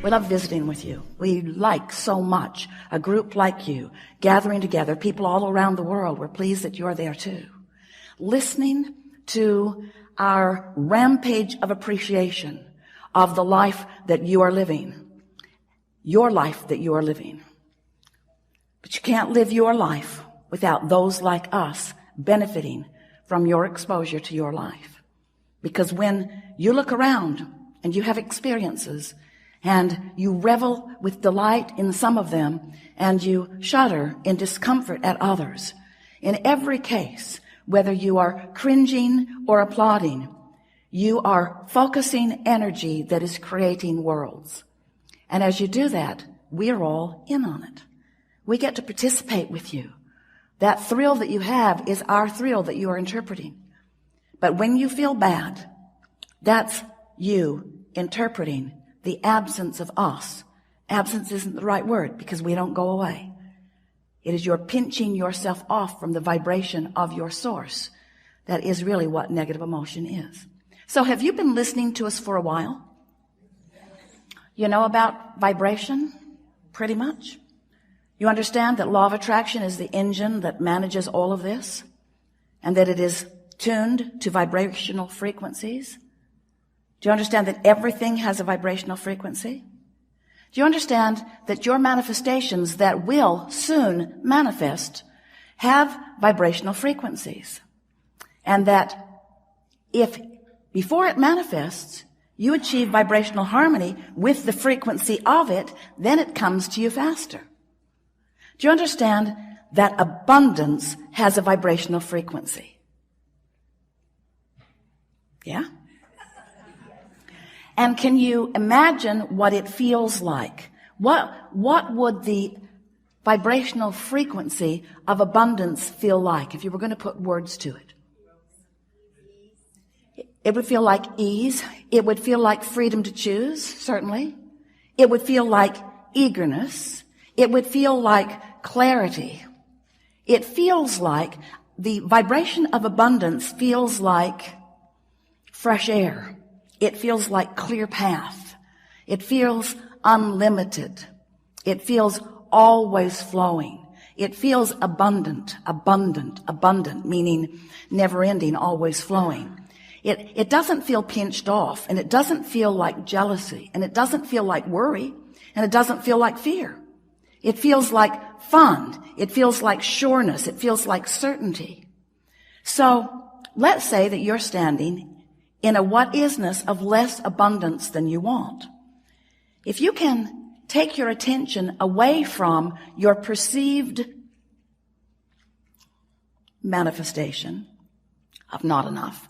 We love visiting with you. We like so much a group like you gathering together, people all around the world. We're pleased that you're there too. Listening to our rampage of appreciation of the life that you are living. Your life that you are living. But you can't live your life without those like us benefiting from your exposure to your life. Because when you look around and you have experiences and you revel with delight in some of them and you shudder in discomfort at others, in every case, whether you are cringing or applauding, you are focusing energy that is creating worlds. And as you do that, we are all in on it. We get to participate with you. That thrill that you have is our thrill that you are interpreting. But when you feel bad, that's you interpreting the absence of us. Absence isn't the right word because we don't go away. It is your pinching yourself off from the vibration of your source. That is really what negative emotion is. So have you been listening to us for a while? You know about vibration? Pretty much. You understand that law of attraction is the engine that manages all of this, and that it is tuned to vibrational frequencies? Do you understand that everything has a vibrational frequency? Do you understand that your manifestations that will soon manifest have vibrational frequencies? And that if before it manifests, you achieve vibrational harmony with the frequency of it, then it comes to you faster. Do you understand that abundance has a vibrational frequency? Yeah? And can you imagine what it feels like? What would the vibrational frequency of abundance feel like if you were going to put words to it? It would feel like ease. It would feel like freedom to choose, certainly. It would feel like eagerness. It would feel like clarity. It feels like the vibration of abundance feels like fresh air. It feels like clear path. It feels unlimited. It feels always flowing. It feels abundant, meaning never ending, always flowing. It doesn't feel pinched off, and it doesn't feel like jealousy, and it doesn't feel like worry, and it doesn't feel like fear. It feels like fun. It feels like sureness. It feels like certainty. So let's say that you're standing in a what-isness of less abundance than you want. If you can take your attention away from your perceived manifestation of not enough,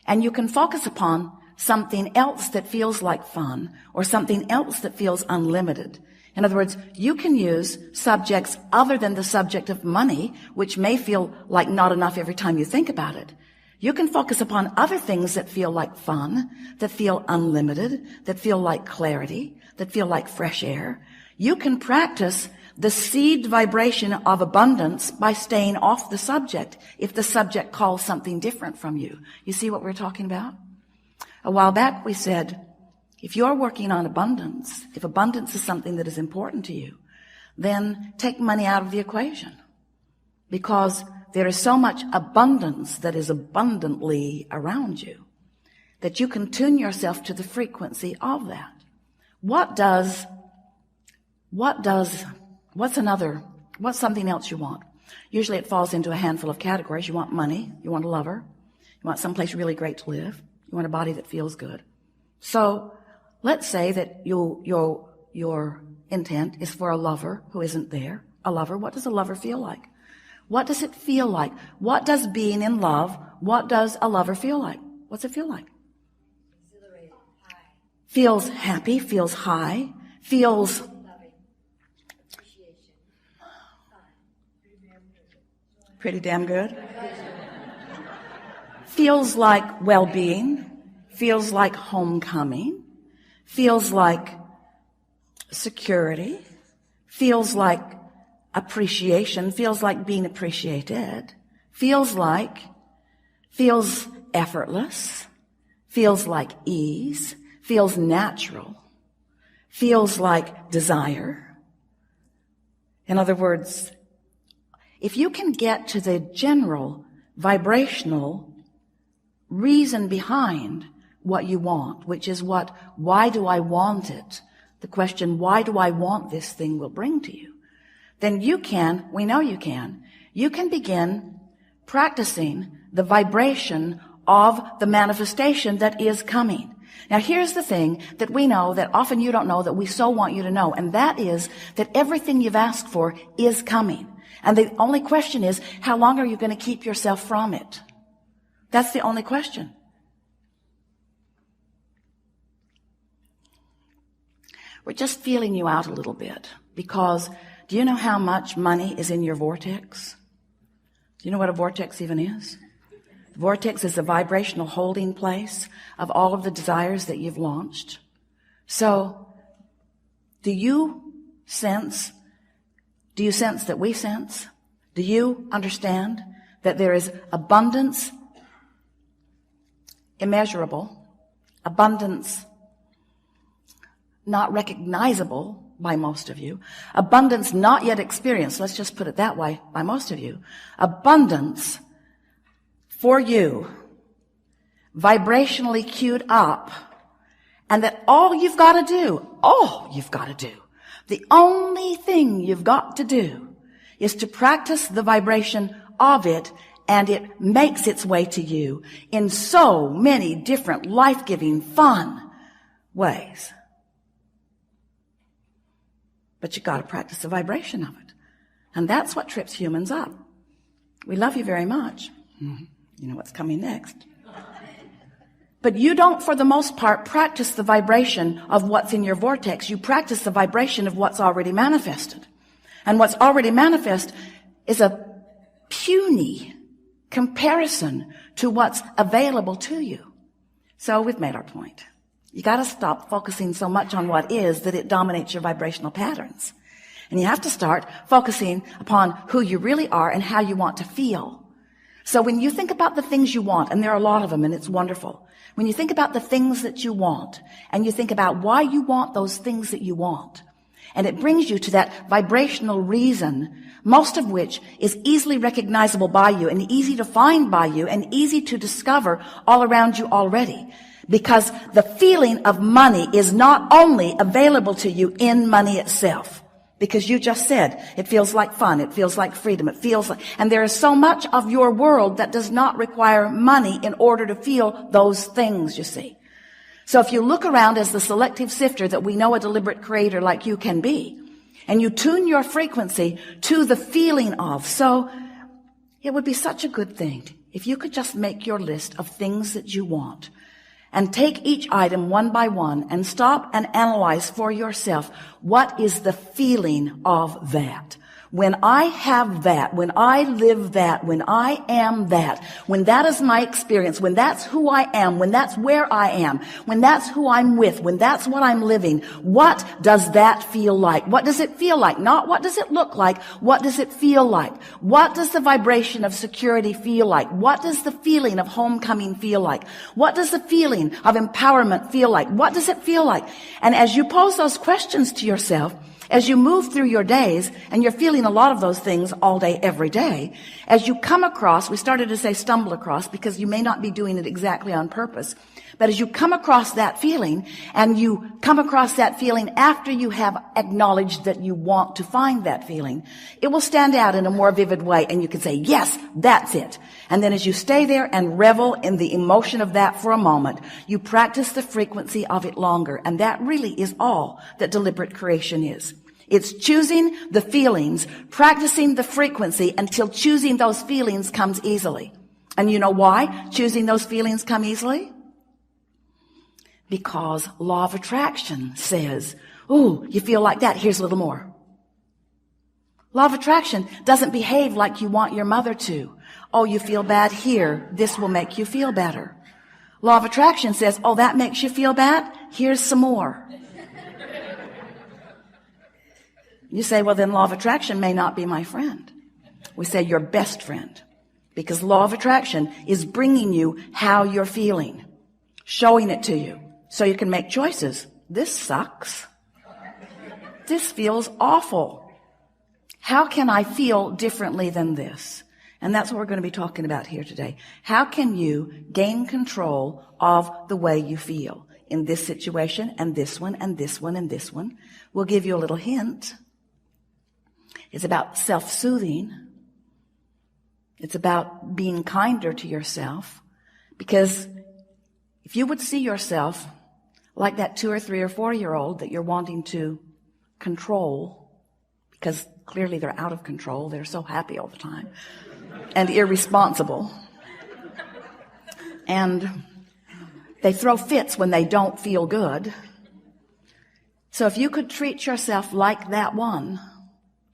and you can focus upon something else that feels like fun or something else that feels unlimited. In other words, you can use subjects other than the subject of money, which may feel like not enough every time you think about it. You can focus upon other things that feel like fun, that feel unlimited, that feel like clarity, that feel like fresh air. You can practice the seed vibration of abundance by staying off the subject if the subject calls something different from you. You see what we're talking about? A while back we said, if you're working on abundance, if abundance is something that is important to you, then take money out of the equation. Because there is so much abundance that is abundantly around you that you can tune yourself to the frequency of that. What's something else you want? Usually it falls into a handful of categories. You want money. You want a lover. You want someplace really great to live. You want a body that feels good. So let's say that your intent is for a lover who isn't there. A lover. What does a lover feel like? What does it feel like? What does being in love, what does a lover feel like? What's it feel like? Exhilarated, high. Feels happy, feels high, feels Loving. Appreciation. pretty damn good. Feels like well-being, feels like homecoming, feels like security, feels like appreciation, feels like being appreciated, feels effortless, feels like ease, feels natural, feels like desire. In other words, if you can get to the general vibrational reason behind what you want, which is why do I want it? The question, why do I want this thing, will bring to you. Then we know you can begin practicing the vibration of the manifestation that is coming. Now here's the thing that we know that often you don't know that we so want you to know, and that is that everything you've asked for is coming. And the only question is, how long are you going to keep yourself from it? That's the only question. We're just feeling you out a little bit because do you know how much money is in your vortex? Do you know what a vortex even is? The vortex is the vibrational holding place of all of the desires that you've launched. So, do you sense that we sense? Do you understand that there is abundance, immeasurable, abundance not recognizable by most of you, abundance not yet experienced, let's just put it that way, by most of you, abundance for you, vibrationally queued up, and that all you've got to do, the only thing you've got to do is to practice the vibration of it, and it makes its way to you in so many different life-giving, fun ways. But you've got to practice the vibration of it. And that's what trips humans up. We love you very much. You know what's coming next. But you don't, for the most part, practice the vibration of what's in your vortex. You practice the vibration of what's already manifested. And what's already manifest is a puny comparison to what's available to you. So we've made our point. You got to stop focusing so much on what is that it dominates your vibrational patterns. And you have to start focusing upon who you really are and how you want to feel. So when you think about the things you want, and there are a lot of them and it's wonderful, when you think about the things that you want and you think about why you want those things that you want, and it brings you to that vibrational reason, most of which is easily recognizable by you and easy to find by you and easy to discover all around you already. Because the feeling of money is not only available to you in money itself, because you just said it feels like fun, it feels like freedom, and there is so much of your world that does not require money in order to feel those things, you see. So if you look around as the selective sifter that we know a deliberate creator like you can be, and you tune your frequency to the feeling of, so it would be such a good thing if you could just make your list of things that you want and take each item one by one and stop and analyze for yourself, what is the feeling of that? When I have that, when I live that, when I am that, when that is my experience, when that's who I am, when that's where I am, when that's who I'm with, when that's what I'm living, what does that feel like? What does it feel like? Not what does it look like? What does it feel like? What does the vibration of security feel like? What does the feeling of homecoming feel like? What does the feeling of empowerment feel like? What does it feel like? And as you pose those questions to yourself, as you move through your days, and you're feeling a lot of those things all day, every day, as you come across, we started to say stumble across because you may not be doing it exactly on purpose, but as you come across that feeling, and you come across that feeling after you have acknowledged that you want to find that feeling, it will stand out in a more vivid way, and you can say, yes, that's it. And then as you stay there and revel in the emotion of that for a moment, you practice the frequency of it longer. And that really is all that deliberate creation is. It's choosing the feelings, practicing the frequency until choosing those feelings comes easily. And you know why choosing those feelings come easily? Because law of attraction says, ooh, you feel like that, here's a little more. Law of attraction doesn't behave like you want your mother to. Oh, you feel bad here, this will make you feel better. Law of attraction says, oh, that makes you feel bad? Here's some more. You say, well, then law of attraction may not be my friend. We say your best friend, because law of attraction is bringing you how you're feeling, showing it to you so you can make choices. This sucks. This feels awful. How can I feel differently than this? And that's what we're going to be talking about here today. How can you gain control of the way you feel in this situation and this one and this one and this one? We'll give you a little hint. It's about self-soothing. It's about being kinder to yourself. Because if you would see yourself like that 2 or 3 or 4-year-old that you're wanting to control, because clearly they're out of control, they're so happy all the time, and irresponsible, and they throw fits when they don't feel good. So if you could treat yourself like that one,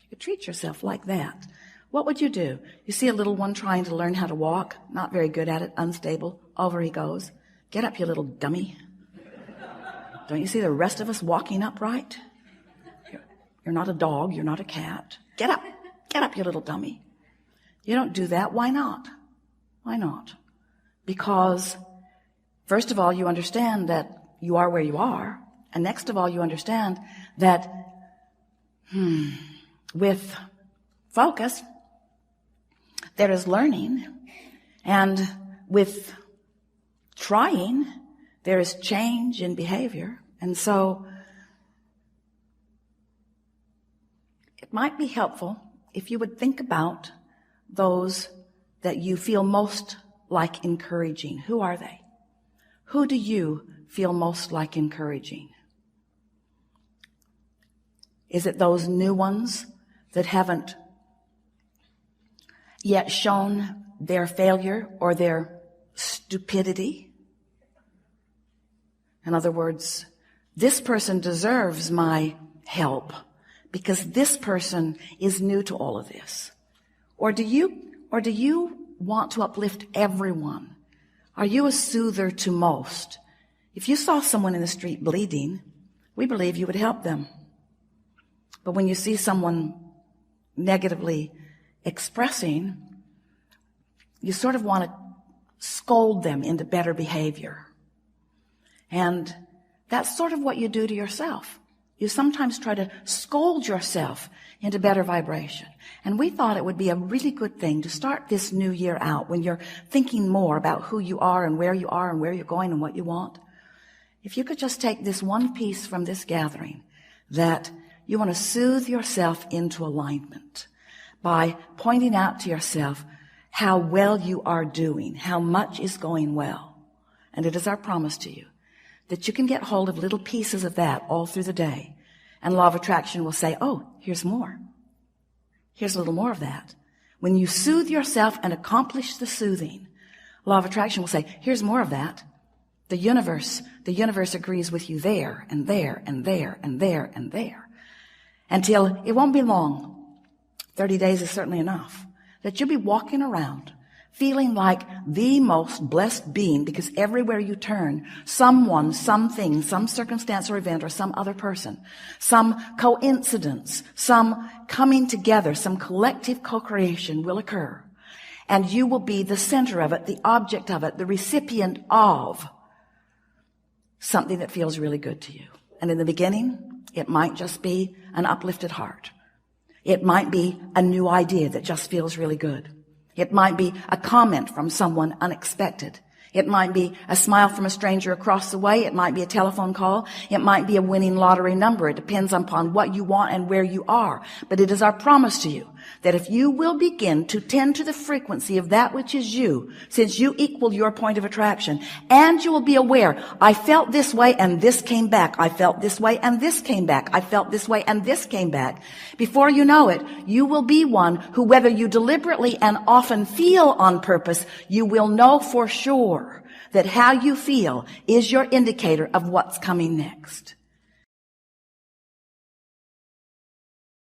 you could treat yourself like that, what would you do? You see a little one trying to learn how to walk, not very good at it, unstable, over he goes. Get up, you little dummy. Don't you see the rest of us walking upright? You're not a dog, you're not a cat. Get up, you little dummy. You don't do that. Why not? Why not? Because, first of all, you understand that you are where you are. And next of all, you understand that, with focus, there is learning. And with trying, there is change in behavior. And so, it might be helpful if you would think about those that you feel most like encouraging. Who are they? Who do you feel most like encouraging? Is it those new ones that haven't yet shown their failure or their stupidity? In other words, this person deserves my help because this person is new to all of this. Or do you want to uplift everyone? Are you a soother to most? If you saw someone in the street bleeding, we believe you would help them. But when you see someone negatively expressing, you sort of want to scold them into better behavior. And that's sort of what you do to yourself. You sometimes try to scold yourself into better vibration. And we thought it would be a really good thing to start this new year out when you're thinking more about who you are and where you're going and what you want. If you could just take this one piece from this gathering, that you want to soothe yourself into alignment by pointing out to yourself how well you are doing, how much is going well. And it is our promise to you that you can get hold of little pieces of that all through the day. And law of attraction will say, oh, here's more. Here's a little more of that. When you soothe yourself and accomplish the soothing, law of attraction will say, here's more of that. The universe agrees with you there and there and there and there and there. Until it won't be long. 30 days is certainly enough. That you'll be walking around feeling like the most blessed being, because everywhere you turn, someone, something, some circumstance or event or some other person, some coincidence, some coming together, some collective co-creation will occur. And you will be the center of it, the object of it, the recipient of something that feels really good to you. And in the beginning, it might just be an uplifted heart. It might be a new idea that just feels really good. It might be a comment from someone unexpected. It might be a smile from a stranger across the way. It might be a telephone call. It might be a winning lottery number. It depends upon what you want and where you are. But it is our promise to you that if you will begin to tend to the frequency of that which is you, since you equal your point of attraction, and you will be aware, I felt this way and this came back. I felt this way and this came back. I felt this way and this came back. Before you know it, you will be one who, whether you deliberately and often feel on purpose, you will know for sure that how you feel is your indicator of what's coming next.